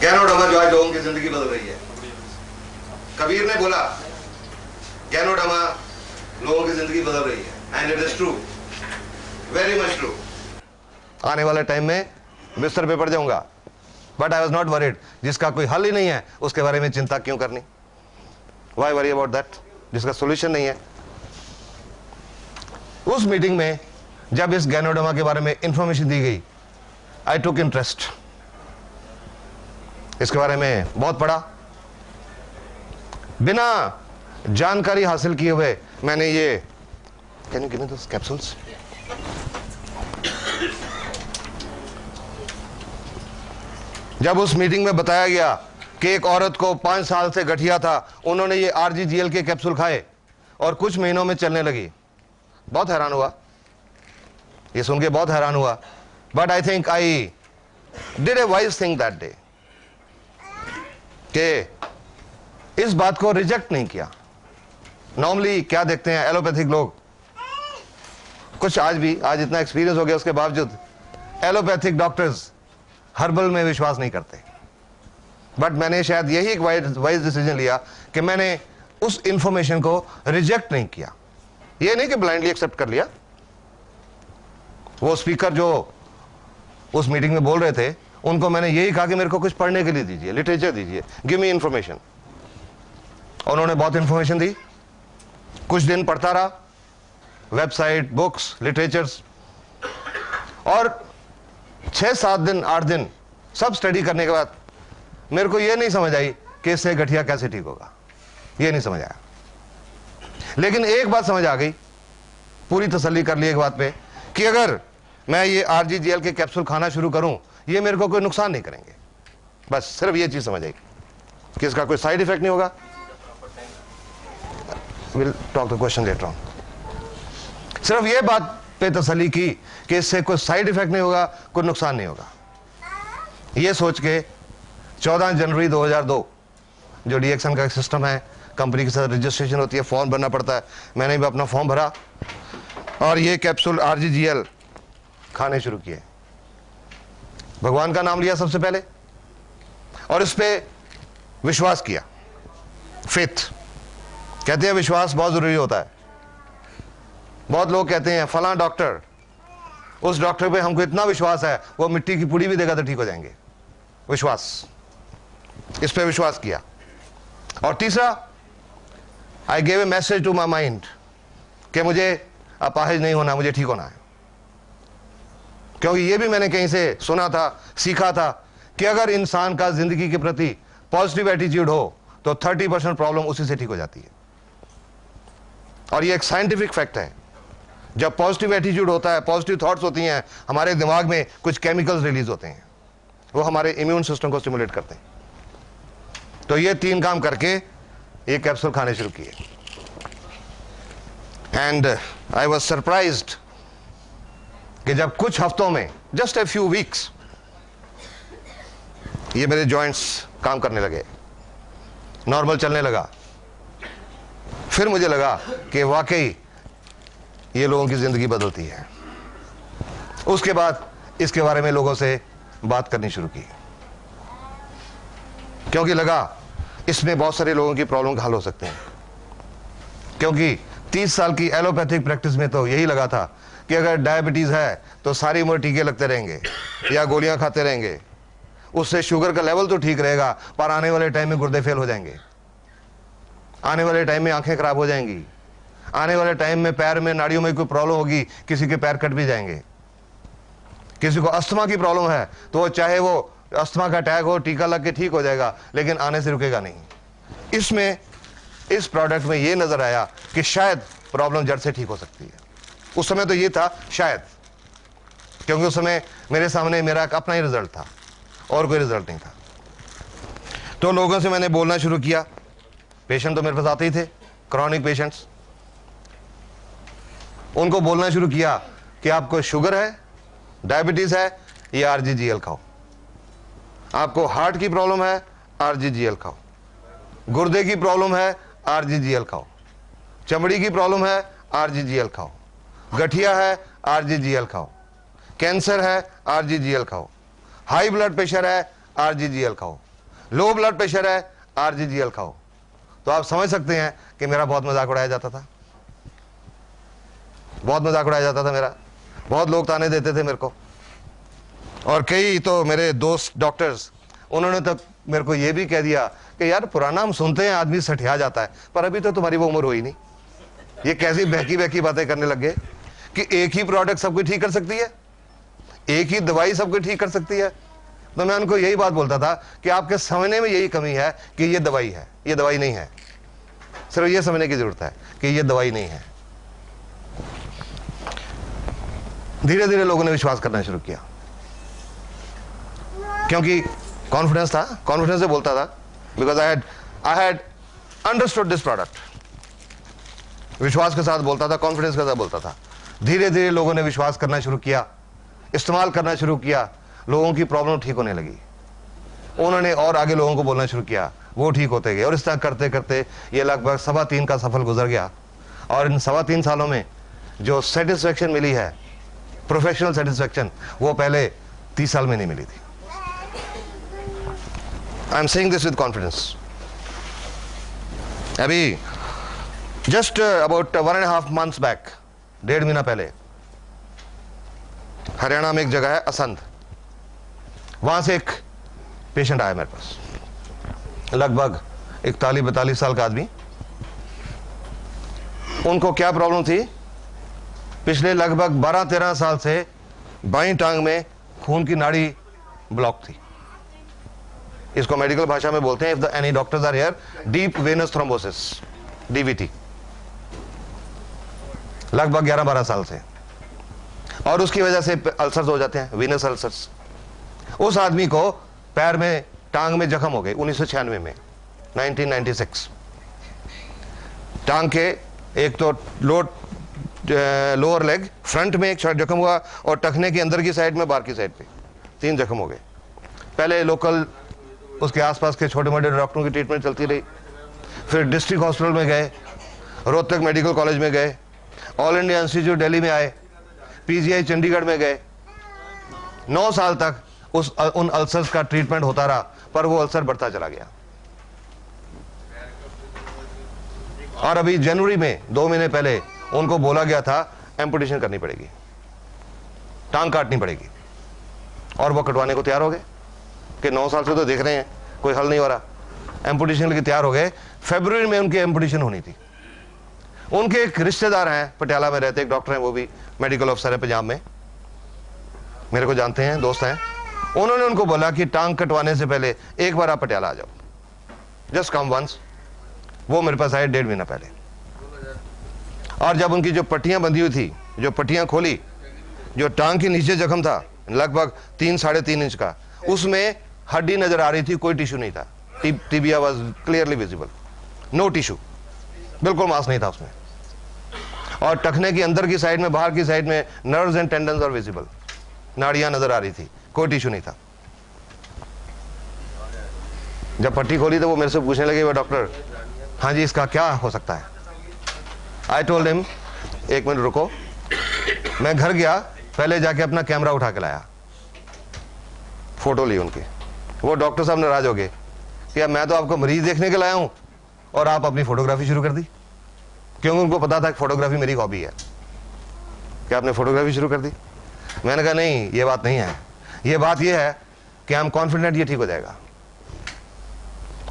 Ganoderma जो आज लोगों की जिंदगी बदल रही है। कबीर ने बोला गैनोडर्मा लोगों की जिंदगी बदल रही है, and it is true, very much true. आने वाले टाइम में बिस्तर पे पड़ जाऊंगा, but I was not worried. जिसका कोई हल ही नहीं है उसके बारे में चिंता क्यों करनी? वाई वरी अबाउट दैट, जिसका सोल्यूशन नहीं है। उस मीटिंग में जब इस गैनोडर्मा के बारे में इंफॉर्मेशन दी गई, आई टुक इंटरेस्ट। इसके बारे में बहुत पढ़ा, बिना जानकारी हासिल किए हुए मैंने ये, can you give me those capsules? जब उस मीटिंग में बताया गया कि एक औरत को 5 साल से गठिया था, उन्होंने ये RGGL के कैप्सूल खाए और कुछ महीनों में चलने लगी, बहुत हैरान हुआ। ये सुन के बहुत हैरान हुआ। But I think I did a wise thing that day, कि इस बात को रिजेक्ट नहीं किया। नॉर्मली क्या देखते हैं एलोपैथिक लोग, कुछ आज इतना एक्सपीरियंस हो गया उसके बावजूद एलोपैथिक डॉक्टर्स हर्बल में विश्वास नहीं करते। बट मैंने शायद यही एक वाइज डिसीजन लिया कि मैंने उस इंफॉर्मेशन को रिजेक्ट नहीं किया। ये नहीं कि ब्लाइंडली एक्सेप्ट कर लिया। वो स्पीकर जो उस मीटिंग में बोल रहे थे, उनको मैंने यही कहा कि मेरे को कुछ पढ़ने के लिए दीजिए, लिटरेचर दीजिए, गिव मी इंफॉर्मेशन। उन्होंने बहुत इंफॉर्मेशन दी, कुछ दिन पढ़ता रहा, वेबसाइट, बुक्स, लिटरेचर्स, और 6-7 दिन 8 दिन सब स्टडी करने के बाद मेरे को यह नहीं समझ आई कि इससे गठिया कैसे ठीक होगा। यह नहीं समझ आया। लेकिन एक बात समझ आ गई, पूरी तसल्ली कर ली एक बात पे, कि अगर मैं ये RGGL के कैप्सूल खाना शुरू करूं, ये मेरे को कोई नुकसान नहीं करेंगे। बस सिर्फ ये चीज समझ आई कि इसका कोई साइड इफेक्ट नहीं होगा। Will talk the question later on. सिर्फ ये बात पे तसल्ली की कि इससे कोई साइड इफेक्ट नहीं होगा, कोई नुकसान नहीं होगा। ये सोच के 14 जनवरी 2002 जो DXN का सिस्टम है, कंपनी के साथ रजिस्ट्रेशन होती है, फॉर्म भरना पड़ता है, मैंने भी अपना फॉर्म भरा और ये कैप्सूल RGGL खाने शुरू किए। भगवान का नाम लिया सबसे पहले और इस पे विश्वास किया। फेथ कहते हैं, विश्वास बहुत जरूरी होता है। बहुत लोग कहते हैं फलां डॉक्टर, उस डॉक्टर पे हमको इतना विश्वास है वो मिट्टी की पुड़ी भी देगा तो ठीक हो जाएंगे। विश्वास, इस पे विश्वास किया। और तीसरा, I gave a message to my mind कि मुझे अपाहिज नहीं होना, मुझे ठीक होना है। क्योंकि ये भी मैंने कहीं से सुना था, सीखा था कि अगर इंसान का जिंदगी के प्रति पॉजिटिव एटीट्यूड हो तो 30% प्रॉब्लम उसी से ठीक हो जाती है। और ये एक साइंटिफिक फैक्ट है। जब पॉजिटिव एटीट्यूड होता है, पॉजिटिव थॉट्स होती हैं, हमारे दिमाग में कुछ केमिकल्स रिलीज होते हैं, वो हमारे इम्यून सिस्टम को स्टिमुलेट करते हैं। तो ये 3 काम करके ये कैप्सूल खाने शुरू किए। एंड आई वॉज सरप्राइज्ड कि जब कुछ हफ्तों में, जस्ट ए फ्यू वीक्स, ये मेरे जॉइंट्स काम करने लगे, नॉर्मल चलने लगा। फिर मुझे लगा कि वाकई ये लोगों की जिंदगी बदलती है। उसके बाद इसके बारे में लोगों से बात करनी शुरू की, क्योंकि लगा इसमें बहुत सारे लोगों की प्रॉब्लम का हल हो सकते हैं। क्योंकि 30 साल की एलोपैथिक प्रैक्टिस में तो यही लगा था कि अगर डायबिटीज है तो सारी उम्र टीके लगते रहेंगे या गोलियां खाते रहेंगे, उससे शुगर का लेवल तो ठीक रहेगा, पर आने वाले टाइम में गुर्दे फेल हो जाएंगे, आने वाले टाइम में आंखें खराब हो जाएंगी, आने वाले टाइम में पैर में नाड़ियों में कोई प्रॉब्लम होगी, किसी के पैर कट भी जाएंगे। किसी को अस्थमा की प्रॉब्लम है तो चाहे वो अस्थमा का अटैक हो, टीका लग के ठीक हो जाएगा, लेकिन आने से रुकेगा नहीं। इसमें, इस प्रोडक्ट में ये नजर आया कि शायद प्रॉब्लम जड़ से ठीक हो सकती है। उस समय तो ये था शायद, क्योंकि उस समय मेरे सामने मेरा अपना ही रिजल्ट था और कोई रिजल्ट नहीं था। तो लोगों से मैंने बोलना शुरू किया। पेशेंट तो मेरे पास आते ही थे, क्रॉनिक पेशेंट्स। उनको बोलना शुरू किया कि आपको शुगर है, डायबिटीज है, ये RGGL खाओ। आपको हार्ट की प्रॉब्लम है, RGGL खाओ। गुर्दे की प्रॉब्लम है, RGGL खाओ। चमड़ी की प्रॉब्लम है, RGGL खाओ। गठिया है, RGGL खाओ। कैंसर है, RGGL खाओ। हाई ब्लड प्रेशर है, RGGL खाओ। लो ब्लड प्रेशर है, RGGL खाओ। तो आप समझ सकते हैं कि मेरा बहुत मजाक उड़ाया जाता था, बहुत मजाक उड़ाया जाता था मेरा। बहुत लोग ताने देते थे मेरे को, और कई तो मेरे दोस्त डॉक्टर्स, उन्होंने तो मेरे को ये भी कह दिया कि यार पुराना हम सुनते हैं आदमी सठिया जाता है, पर अभी तो तुम्हारी वो उम्र हुई नहीं। ये कैसी बहकी बहकी बातें करने लग गए कि एक ही प्रोडक्ट सब कुछ ठीक कर सकती है, एक ही दवाई सब कुछ ठीक कर सकती है। तो मैं उनको यही बात बोलता था कि आपके समझने में यही कमी है कि ये दवाई है, ये दवाई नहीं है। सिर्फ ये समझने की जरूरत है कि ये दवाई नहीं है। धीरे धीरे लोगों ने विश्वास करना शुरू किया, क्योंकि कॉन्फिडेंस था, कॉन्फिडेंस से बोलता था, because I had understood this product. विश्वास के साथ बोलता था, कॉन्फिडेंस के साथ बोलता था। धीरे धीरे लोगों ने विश्वास करना शुरू किया, इस्तेमाल करना शुरू किया, लोगों की प्रॉब्लम ठीक होने लगी। उन्होंने और आगे लोगों को बोलना शुरू किया, वो ठीक होते गए, और इस तरह करते करते ये लगभग 3.25 का सफल गुजर गया। और इन 3.25 सालों में जो सेटिस्फेक्शन मिली है, प्रोफेशनल सेटिस्फेक्शन, वो पहले 30 साल में नहीं मिली थी। I am saying this with confidence. अभी जस्ट अबाउट 1.5 months बैक, 1.5 महीना पहले, हरियाणा में एक जगह है असंध, वहां से एक पेशेंट आया मेरे पास, लगभग 41-42 साल का आदमी। उनको क्या प्रॉब्लम थी? पिछले लगभग 12-13 साल से बाईं टांग में खून की नाड़ी ब्लॉक थी। इसको मेडिकल भाषा में बोलते हैं, if the any doctors are here, deep venous thrombosis, DVT, लगभग 11-12 साल से। और उसकी वजह से अल्सर्स हो जाते हैं, वीनस अल्सर्स। उस आदमी को पैर में, टांग में जख्म हो गए 1996 में, 1996। टांग के एक तो लोअर लेग फ्रंट में एक जख्म हुआ, और टखने के अंदर की साइड में, बाहर की साइड पे 3 जख्म हो गए। पहले लोकल उसके आसपास के छोटे मोटे डॉक्टरों की ट्रीटमेंट चलती रही, फिर डिस्ट्रिक्ट हॉस्पिटल में गए, रोहतक मेडिकल कॉलेज में गए, ऑल इंडिया इंस्टीट्यूट दिल्ली में आए, PGI चंडीगढ़ में गए। 9 साल तक उन अल्सर्स का ट्रीटमेंट होता रहा, पर वो अल्सर बढ़ता चला गया। और अभी जनवरी में 2 महीने पहले उनको बोला गया था एम्पुटेशन करनी पड़ेगी, टांग काटनी पड़ेगी, और वो कटवाने को तैयार हो गए कि 9 साल से तो देख रहे हैं कोई हल नहीं हो रहा। एम्पुटेशन के लिए तैयार हो गए। फरवरी में उनकी एम्पुटेशन होनी थी। उनके एक रिश्तेदार हैं, पटियाला में रहते, एक डॉक्टर हैं, वो भी मेडिकल ऑफिसर है पंजाब में, मेरे को जानते हैं, दोस्त हैं। उन्होंने उनको बोला कि टांग कटवाने से पहले एक बार आप पटियाला आ जाओ, जस्ट कम वंस। वो मेरे पास आए 1.5 महीना पहले, और जब उनकी जो पट्टियां बंधी हुई थी, जो पट्टियां खोली, जो टांग के नीचे जख्म था लगभग 3-3.5 इंच का, उसमें हड्डी नजर आ रही थी, कोई टिश्यू नहीं था। Tibia was clearly visible, no tissue, बिल्कुल मांस नहीं था उसमें। और टखने की अंदर की साइड में, बाहर की साइड में nerves and tendons are visible, नाड़ियां नजर आ रही थी, कोई टिश्यू नहीं था। जब पट्टी खोली तो वो मेरे से पूछने लगे, वो डॉक्टर, हाँ जी इसका क्या हो सकता है? आई टोल्ड हिम, 1 मिनट रुको। मैं घर गया, पहले जाके अपना कैमरा उठा के लाया, फोटो ली उनकी। वो डॉक्टर साहब नाराज हो गए कि अब मैं तो आपको मरीज देखने के लाया हूं और आप अपनी फोटोग्राफी शुरू कर दी, क्योंकि उनको पता था कि फोटोग्राफी मेरी हॉबी है। क्या आपने फोटोग्राफी शुरू कर दी? मैंने कहा नहीं, ये बात नहीं है, ये बात ये है कि हम कॉन्फिडेंट ये ठीक हो जाएगा,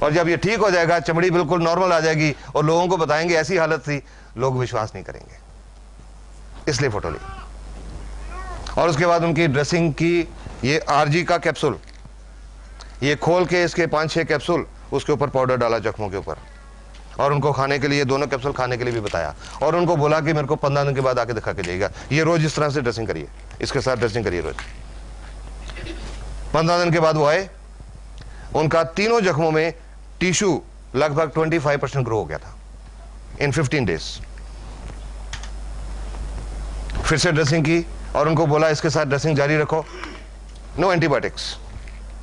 और जब ये ठीक हो जाएगा, चमड़ी बिल्कुल नॉर्मल आ जाएगी, और लोगों को बताएंगे ऐसी हालत थी, लोग विश्वास नहीं करेंगे, इसलिए फोटो ली। और उसके बाद उनकी ड्रेसिंग की, ये RG का कैप्सूल, ये खोल के इसके 5-6 कैप्सूल, उसके ऊपर पाउडर डाला जख्मों के ऊपर, और उनको खाने के लिए, दोनों कैप्सूल खाने के लिए भी बताया, और उनको बोला कि मेरे को 15 दिन के बाद आके दिखा के जाइएगा, ये रोज इस तरह से ड्रेसिंग करिए, इसके साथ ड्रेसिंग करिए रोज। 15 दिन के बाद वो आए, उनका तीनों जख्मों में टिश्यू लगभग 25% ग्रो हो गया था इन 15 डेज। फिर से ड्रेसिंग की, और उनको बोला इसके साथ ड्रेसिंग जारी रखो, no antibiotics,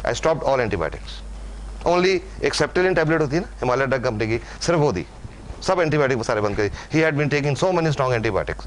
I stopped all antibiotics, only एक सेप्टेलिन टैबलेट होती है ना हिमालय ड्रग कंपनी की, सिर्फ वो दी, सब एंटीबायोटिक सारे बंद करी। He had been taking so many strong antibiotics.